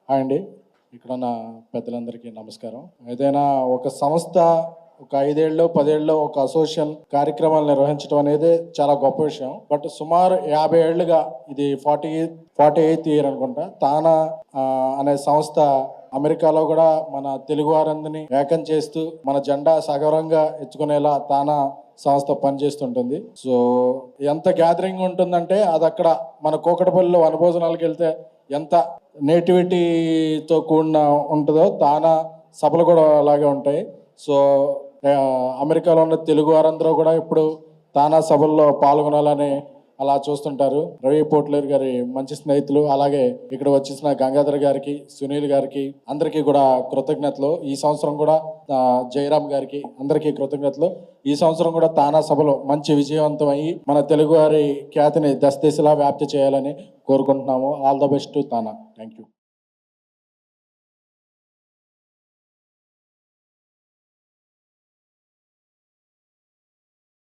Hi అండి, ఇక్కడ ఉన్న పెద్దలందరికీ నమస్కారం. ఏదైనా ఒక సంస్థ ఒక 5 ఏళ్ళు 10 ఏళ్ళు ఒక అసోసియేషన్ కార్యక్రమాలు నిర్వహించడం అనేది చాలా గొప్ప విషయం. బట్ సుమారు 50 ఏళ్ళుగా ఇది 48th ఇయర్ అనుకుంటా, తానా అనే సంస్థ అమెరికాలో కూడా మన తెలుగు వారందరినీ ఏకం చేస్తూ మన జెండా సగౌరవంగా ఎత్తుకునేలా తానా సంస్థ పనిచేస్తుంటుంది. సో ఎంత గ్యాదరింగ్ ఉంటుందంటే అది అక్కడ మన కూకటపల్లిలో వనభోజనాలకు వెళ్తే ఎంత నేటివిటీతో కూడిన ఉంటుందో తానా సభలు కూడా అలాగే ఉంటాయి. సో అమెరికాలో ఉన్న తెలుగు వారందరూ కూడా ఇప్పుడు తానా సభల్లో పాల్గొనాలని అలా చూస్తుంటారు. రవి పోట్లేరు గారి మంచి స్నేహితులు, అలాగే ఇక్కడ వచ్చేసిన గంగాధర్ గారికి, సునీల్ గారికి అందరికీ కూడా కృతజ్ఞతలు. ఈ సంవత్సరం కూడా జయరామ్ గారికి అందరికీ కృతజ్ఞతలు. ఈ సంవత్సరం కూడా తానా సభలో మంచి విజయవంతం అయ్యి మన తెలుగు వారి ఖ్యాతిని దశ దిశలా వ్యాప్తి చేయాలని కోరుకుంటున్నాము. All the best TANA. Thank you.